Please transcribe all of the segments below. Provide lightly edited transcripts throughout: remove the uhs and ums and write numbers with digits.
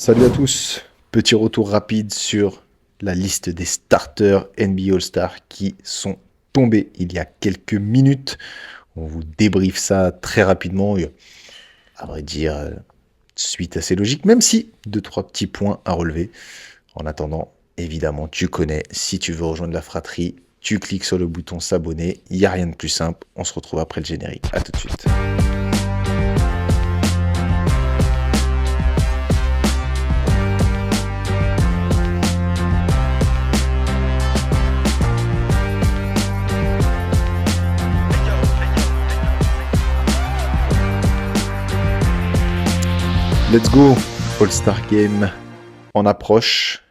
Salut à tous, petit retour rapide sur la liste des starters NBA All-Star qui sont tombés il y a quelques minutes. On vous débriefe ça très rapidement, et, à vrai dire, suite assez logique, même si deux, trois petits points à relever. En attendant, évidemment, tu connais, si tu veux rejoindre la fratrie, tu cliques sur le bouton s'abonner, il n'y a rien de plus simple, on se retrouve après le générique, à tout de suite. Let's go, All-Star Game en approche.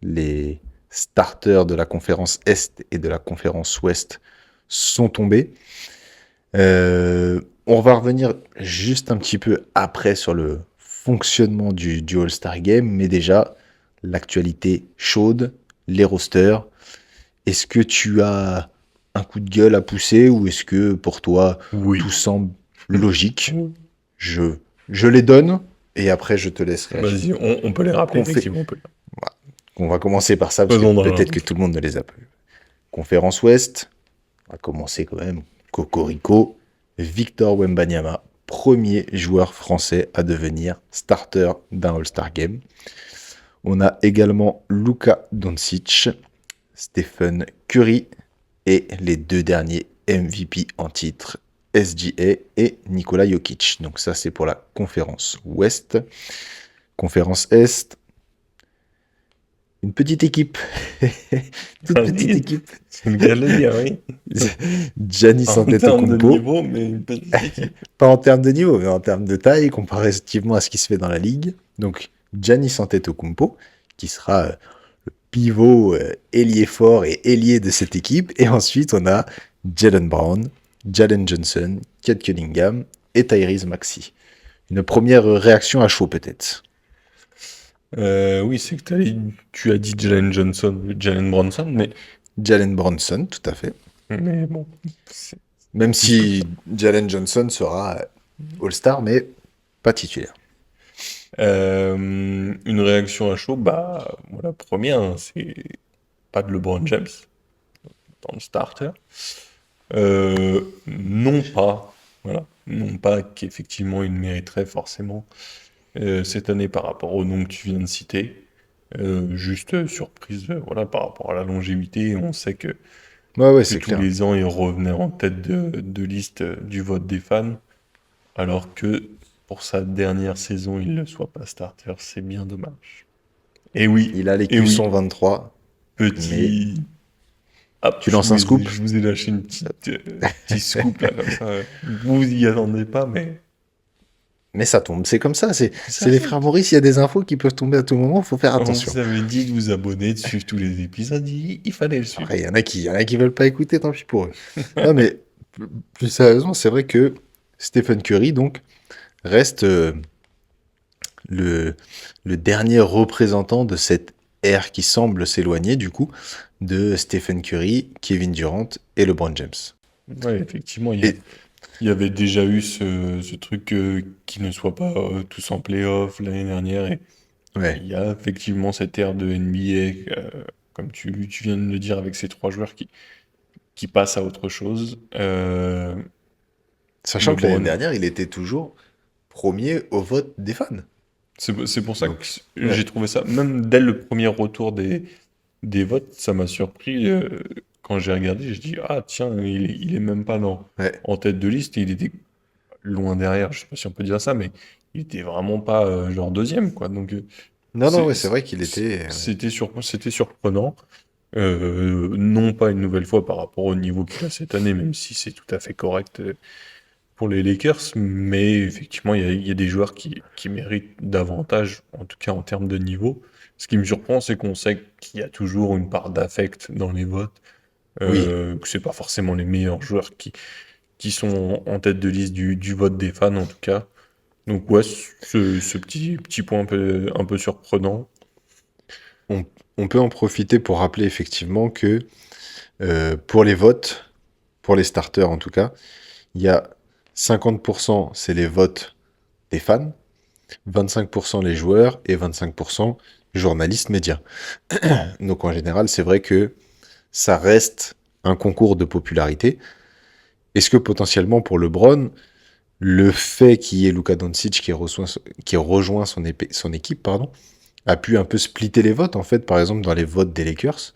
Les starters de la conférence Est et de la conférence Ouest sont tombés. On va revenir juste un petit peu après sur le fonctionnement du All-Star Game, mais déjà, l'actualité chaude, les rosters. Est-ce que tu as un coup de gueule à pousser ou est-ce que pour toi, Oui. tout semble logique? je, je les donne et après je te laisse réagir. Vas-y, on peut les rappeler, Confé- effectivement. On va commencer par ça parce que Faisons dans peut-être l'ordre. que tout le monde ne les a pas vus. Conférence Ouest, on va commencer quand même. Cocorico, Victor Wembanyama, premier joueur français à devenir starter d'un All-Star Game. On a également Luka Doncic, Stephen Curry et les deux derniers MVP en titre, SGA et Nikola Jokic. Donc ça c'est pour la conférence Ouest. Conférence Est, une petite équipe. Toute petite équipe. C'est le cas de le dire, oui. Giannis En termes de Antetokounmpo. niveau, mais une petite équipe. Pas en termes de niveau, mais en termes de taille, comparativement à ce qui se fait dans la ligue. Donc, Giannis Antetokounmpo, qui sera le pivot, ailier fort et ailier de cette équipe. Et ensuite, on a Jalen Brown, Jalen Johnson, Cade Cunningham et Tyrese Maxey. Une première réaction à chaud, peut-être. Oui, c'est que tu as dit Jalen Johnson, Jalen Bronson, Jalen Bronson, tout à fait. mais bon, c'est Même plus que si ça. Jalen Johnson sera All-Star, mais pas titulaire. Une réaction à chaud, bah, voilà, première, hein, c'est pas de LeBron James dans le starter. Non pas, voilà, non pas qu'effectivement il mériterait forcément cette année par rapport au nom que tu viens de citer. Juste surprise, voilà, par rapport à la longévité, on sait Ouais, que c'est tous clair. les ans il revenait en tête de liste du vote des fans, alors que pour sa dernière saison il ne soit pas starter, c'est bien dommage. Il a Et l'Écusson oui, 23, mais petit. Hop, tu lances un scoop. je vous ai lâché une petit scoop là comme ça. Vous vous y attendez pas, Mais ça tombe, c'est comme ça. ça C'est les tombe. frères Maurice, il y a des infos qui peuvent tomber à tout moment, faut faire On attention. vous avait dit de vous abonner, de suivre tous les épisodes, il fallait le suivre. Après, il y en a qui veulent pas écouter, tant pis pour eux. Non, mais plus sérieusement, c'est vrai que Stephen Curry, donc, reste le, le dernier représentant de cette ère qui semble s'éloigner, du coup, de Stephen Curry, Kevin Durant et LeBron James. Ouais, effectivement, Et il y avait déjà eu ce truc qu'ils ne soient pas tous en playoff l'année dernière. Et ouais, il y a effectivement cette ère de NBA, comme tu viens de le dire, avec ces trois joueurs qui passent à autre chose. sachant que l'année LeBron, dernière, il était toujours premier au vote des fans. c'est pour ça que Donc, j'ai ouais. trouvé ça, même dès le premier retour des votes, ça m'a surpris. Quand j'ai regardé, je dis, ah tiens, il est même pas Ouais. en tête de liste, il était loin derrière, je sais pas si on peut dire ça, mais il était vraiment pas genre deuxième, quoi. Donc Non, non, ouais, c'est vrai qu'il était. Ouais. c'était surprenant. Non pas une nouvelle fois par rapport au niveau qu'il a cette année, même si c'est tout à fait correct pour les Lakers, mais effectivement, il y a des joueurs qui méritent davantage, en tout cas en termes de niveau. Ce qui me surprend, c'est qu'on sait qu'il y a toujours une part d'affect dans les votes, Oui, que c'est pas forcément les meilleurs joueurs qui sont en tête de liste du vote des fans, en tout cas. Donc ouais, ce petit point un peu surprenant. on, on peut en profiter pour rappeler effectivement que pour les votes, pour les starters en tout cas, il y a 50%, c'est les votes des fans, 25% les joueurs et 25% journalistes médias. Donc en général, c'est vrai que ça reste un concours de popularité. Est-ce que potentiellement pour LeBron, le fait qu'il y ait Luka Doncic qui rejoint son équipe, pardon, a pu un peu splitter les votes, en fait, par exemple, dans les votes des Lakers,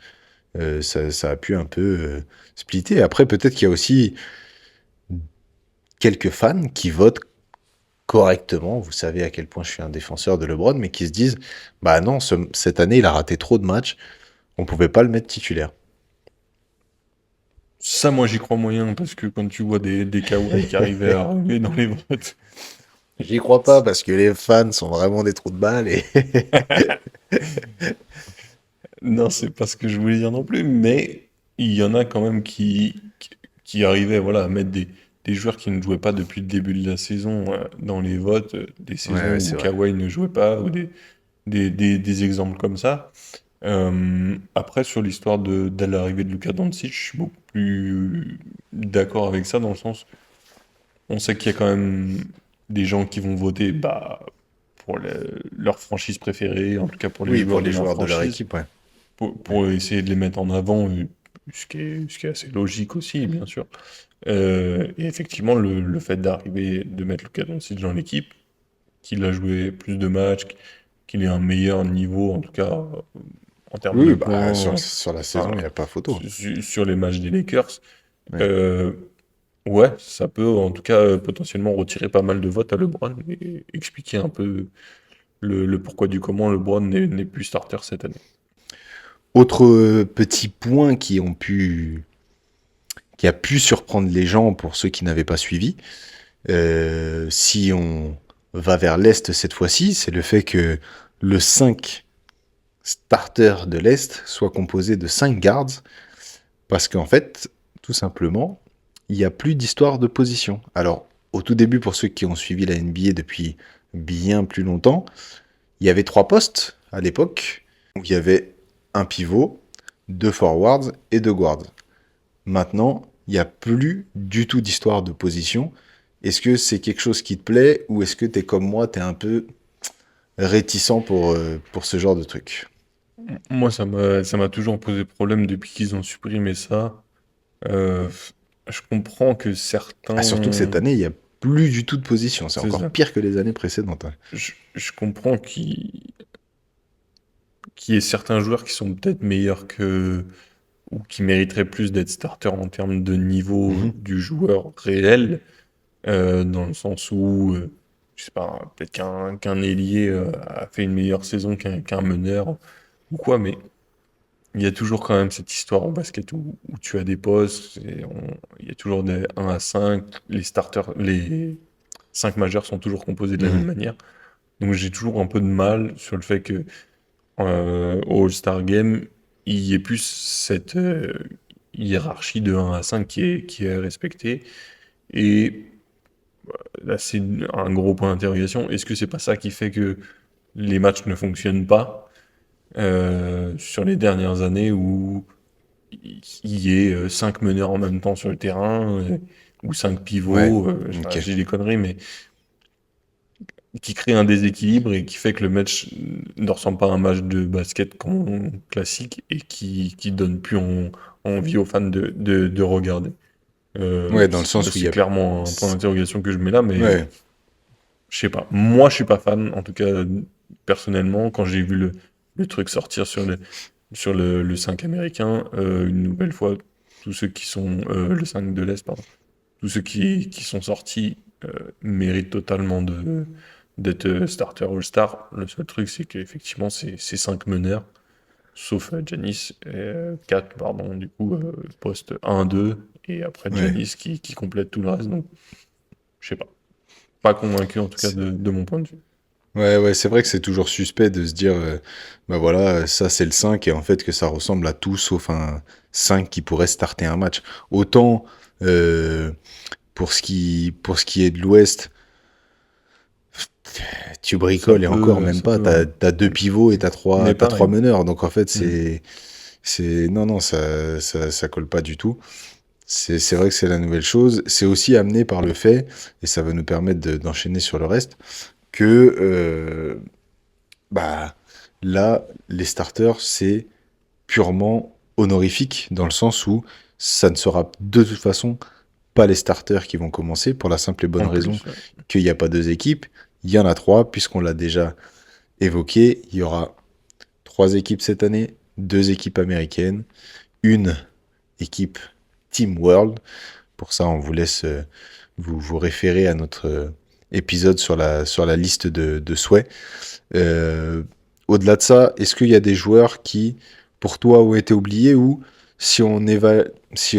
ça a pu un peu splitter. Après, peut-être qu'il y a aussi quelques fans qui votent correctement. Vous savez à quel point je suis un défenseur de LeBron, mais qui se disent, bah non, cette année, il a raté trop de matchs, on pouvait pas le mettre titulaire. Ça, moi, j'y crois moyen, parce que quand tu vois des Kawhi qui arrivaient à arriver dans les votes, J'y crois pas parce que les fans sont vraiment des trous de balles et non, c'est pas ce que je voulais dire non plus, mais il y en a quand même qui arrivaient, voilà, à mettre des joueurs qui ne jouaient pas depuis le début de la saison dans les votes, des ouais, saisons ouais, où c'est vrai. Kawhi ne jouait pas, ou des exemples comme ça. Après, sur l'histoire de l'arrivée de Luka Doncic, je suis beaucoup plus d'accord avec ça, dans le sens, on sait qu'il y a quand même des gens qui vont voter bah, pour leur franchise préférée, en tout cas pour les Oui, pour joueurs de les leur joueurs de leur franchise, équipe, ouais. Ouais. pour essayer de les mettre en avant, ce qui est assez logique aussi, bien sûr. Et effectivement, le fait d'arriver, de mettre Luka Doncic dans l'équipe, qu'il a joué plus de matchs, qu'il ait un meilleur niveau, en tout cas en termes de Oui, bah, points, sur la saison, enfin, il n'y a pas photo. sur les matchs des Lakers, Ouais. euh, ouais, ça peut en tout cas potentiellement retirer pas mal de votes à LeBron et expliquer un peu le pourquoi du comment LeBron n'est plus starter cette année. Autre petit point qui a pu surprendre les gens pour ceux qui n'avaient pas suivi, si on va vers l'Est cette fois-ci, c'est le fait que le 5 starter de l'Est soit composé de 5 guards, parce qu'en fait, tout simplement, il n'y a plus d'histoire de position. Alors, au tout début, pour ceux qui ont suivi la NBA depuis bien plus longtemps, il y avait 3 postes à l'époque. Donc, il y avait un pivot, 2 forwards et 2 guards. Maintenant, il n'y a plus du tout d'histoire de position. Est-ce que c'est quelque chose qui te plaît ou est-ce que tu es comme moi, tu es un peu réticent pour ce genre de truc? Moi, ça m'a toujours posé problème depuis qu'ils ont supprimé ça. Euh, je comprends que Ah, surtout que cette certains, année, il n'y a plus du tout de position. C'est c'est encore ça. pire que les années précédentes, hein. Je comprends qu'il y ait certains joueurs qui sont peut-être meilleurs que ou qui mériteraient plus d'être starters en termes de niveau Mhm. du joueur réel, dans le sens où, je sais pas, peut-être qu'un ailier a fait une meilleure saison qu'un meneur ou quoi, mais il y a toujours quand même cette histoire au basket où tu as des postes, il y a toujours des 1 à 5, les starters, les 5 majeurs sont toujours composés de la même Mhm. manière. Donc j'ai toujours un peu de mal sur le fait que au All-Star Game, il y ait plus cette hiérarchie de 1 à 5 qui est respectée. Et là, c'est un gros point d'interrogation. Est-ce que c'est pas ça qui fait que les matchs ne fonctionnent pas sur les dernières années où il y ait 5 meneurs en même temps sur le terrain ou 5 Ouais, pivots, ok. j'ai des conneries, mais qui crée un déséquilibre et qui fait que le match ne ressemble pas à un match de basket classique et qui donne plus envie aux fans de regarder. Ouais, dans le sens où il y C'est a... clairement un point d'interrogation que je mets là, mais Ouais, je sais pas. Moi, je suis pas fan, en tout cas, personnellement, quand j'ai vu le truc sortir sur le 5 américain, une nouvelle fois, tous ceux qui sont, le 5 de l'Est, pardon, tous ceux qui sont sortis méritent totalement d'être starter All-Star. Le seul truc, c'est qu'effectivement, c'est 5 meneurs, sauf Giannis, 4, pardon, du coup, poste 1-2, et après ouais. Giannis qui complète tout le reste. Donc, je sais pas. Pas convaincu, en tout cas, C'est- de mon point de vue. Ouais, ouais, c'est vrai que c'est toujours suspect de se dire, bah voilà, ça c'est le 5 et en fait que ça ressemble à tout sauf un 5 qui pourrait starter un match. Autant euh, pour ce qui est de l'Ouest, tu bricoles et encore même Ça pas, peut, hein. t'as 2 pivots et Mais t'as trois pareil. meneurs. Donc en fait, Mm. non, non, ça colle pas du tout. C'est vrai que c'est la nouvelle chose. C'est aussi amené par le fait, et ça va nous permettre d'enchaîner sur le reste, que bah, là, les starters, c'est purement honorifique, dans le sens où ça ne sera de toute façon pas les starters qui vont commencer, pour la simple et bonne En raison plus, ouais. qu'il n'y a pas deux équipes, il y en a trois, puisqu'on l'a déjà évoqué, il y aura trois équipes cette année, deux équipes américaines, une équipe Team World. Pour ça, on vous laisse vous référer à notre épisode sur la liste de souhaits. Euh, Au-delà de ça, est-ce qu'il y a des joueurs qui, pour toi, ont été oubliés, ou si on si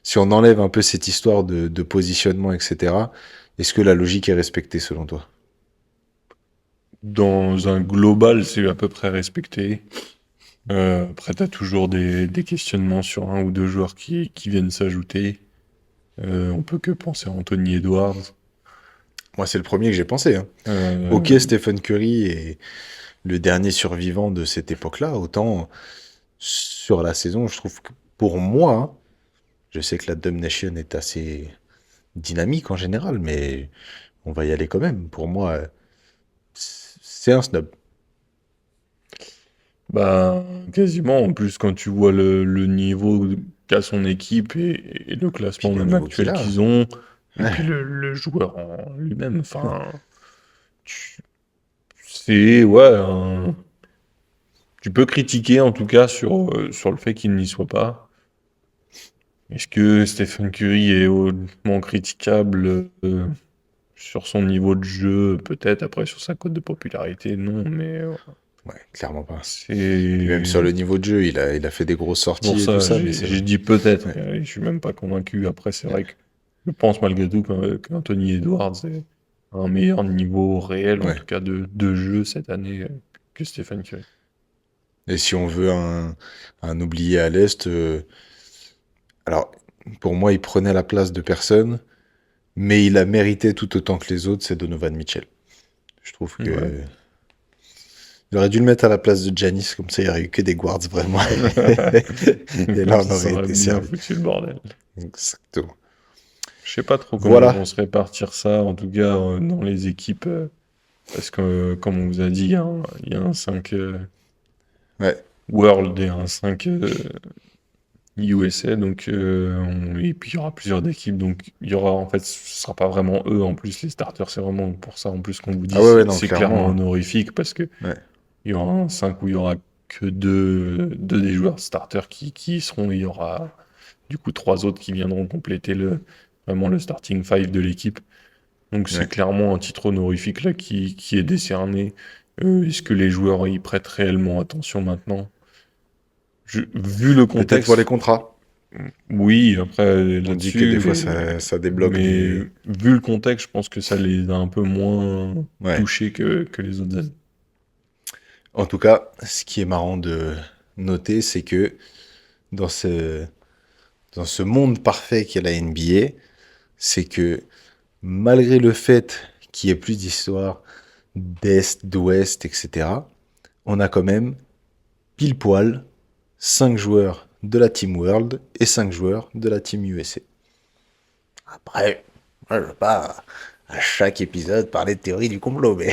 si on enlève un peu cette histoire de positionnement, etc., est-ce que la logique est respectée selon toi? Dans un global, c'est à peu près respecté. Après, t'as toujours des questionnements sur un ou deux joueurs qui viennent s'ajouter. On peut que penser à Anthony Edwards. Moi, c'est le premier que j'ai pensé, hein. Ok, Euh, Stephen Curry est le dernier survivant de cette époque-là. Autant sur la saison, je trouve que pour moi, hein, je sais que la Dub Nation est assez dynamique en général, mais on va y aller quand même. Pour moi, c'est un snub. Bah, quasiment. En plus, quand tu vois le niveau qu'a son équipe et le Puis classement le même niveau qu'il actuel a. qu'ils ont, et puis Ouais. le joueur en lui-même, enfin, tu- c'est, ouais, tu peux critiquer en tout cas sur le fait qu'il n'y soit pas. Est-ce que Stephen Curry est hautement critiquable sur son niveau de jeu? Peut-être. Après, sur sa cote de popularité, non, mais Ouais, clairement pas. Puis même sur c'est le niveau de jeu, il a fait des grosses pour sorties et tout ça, ça, mais c'est j'ai vrai. dit peut-être, Ouais. et je suis même pas convaincu. Après, c'est vrai que je pense malgré tout qu'Anthony Edwards a un meilleur niveau réel, en Ouais. tout cas de jeu cette année, que Stephen Curry. Et si on veut un oublié à l'Est, alors pour moi, il prenait la place de personne, mais il a mérité tout autant que les autres, c'est Donovan Mitchell. Je trouve Ouais. que il aurait dû le mettre à la place de Giannis, comme ça il n'y aurait eu que des guards vraiment. Et là, Comme on ça aurait aurait été bien servi. foutu le bordel. Exactement. Je sais pas trop comment ils vont Voilà. se répartir ça, en tout cas dans les équipes, parce que comme on vous a dit, il y a un 5 Ouais. World et un 5 USA, donc et puis il y aura plusieurs équipes, donc il y aura en fait, ce sera pas vraiment eux en plus les starters, c'est vraiment pour ça en plus qu'on vous Ah dit, ouais, ouais, non, c'est clairement clairement, hein. honorifique parce que Ouais. il y aura un 5 où il y aura que deux des joueurs starters qui y seront, il y aura du coup trois autres qui viendront compléter vraiment le starting five de l'équipe. Donc c'est Ouais. clairement un titre honorifique là qui est décerné. Est-ce que les joueurs y prêtent réellement attention maintenant? Vu le Peut-être pour les contexte, contrats. oui, après On dit que des là-dessus, fois, ça débloque mais des... vu le contexte, je pense que ça les a un peu moins Ouais. touchés que les autres années. En tout cas, ce qui est marrant de noter, c'est que dans ce, dans ce monde parfait qu'est la NBA, c'est que malgré le fait qu'il y ait plus d'histoire d'Est, d'Ouest, etc., on a quand même pile poil 5 joueurs de la Team World et 5 joueurs de la Team USA. Après, moi, je veux pas à chaque épisode parler de théorie du complot, mais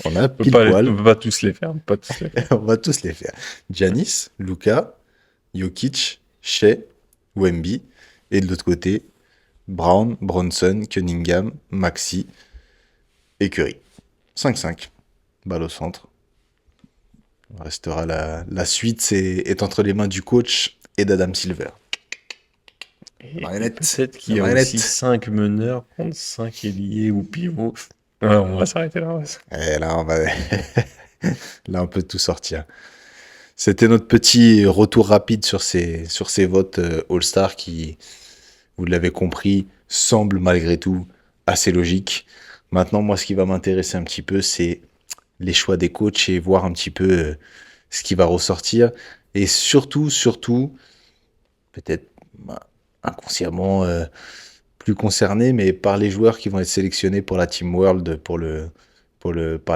on a pile On poil, peut pas tous les faire, on peut pas tous les faire. on va tous les faire. Giannis, Luka, Jokic, Shea, Wemby, et de l'autre côté, Brown, Bronson, Cunningham, Maxi et Curry. 5-5. Balle au centre. Restera la suite, est entre les mains du coach et d'Adam Silver. La Et marionnette. peut-être qu'il La y a aussi marionnette. 5 meneurs contre 5 ailiers ou pivots. Ouais, on va s'arrêter là. Et là, là, on peut tout sortir. C'était notre petit retour rapide sur ces votes All-Star qui, vous l'avez compris, semblent malgré tout assez logiques. Maintenant, moi, ce qui va m'intéresser un petit peu, c'est les choix des coachs et voir un petit peu ce qui va ressortir. Et surtout, peut-être bah, inconsciemment plus concerné, mais par les joueurs qui vont être sélectionnés pour la Team World par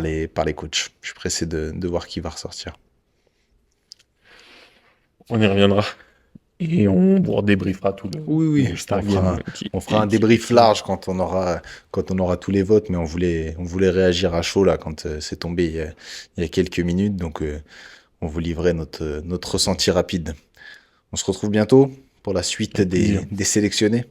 les coachs. Je suis pressé de voir qui va ressortir. On y reviendra. Et on vous débriefera Oui, le oui, All-Star Game on fera un débrief large quand on aura tous les votes, mais on voulait réagir à chaud là quand c'est tombé il y a quelques minutes, donc on vous livrait notre ressenti rapide. On se retrouve bientôt pour la suite avec plaisir. des sélectionnés.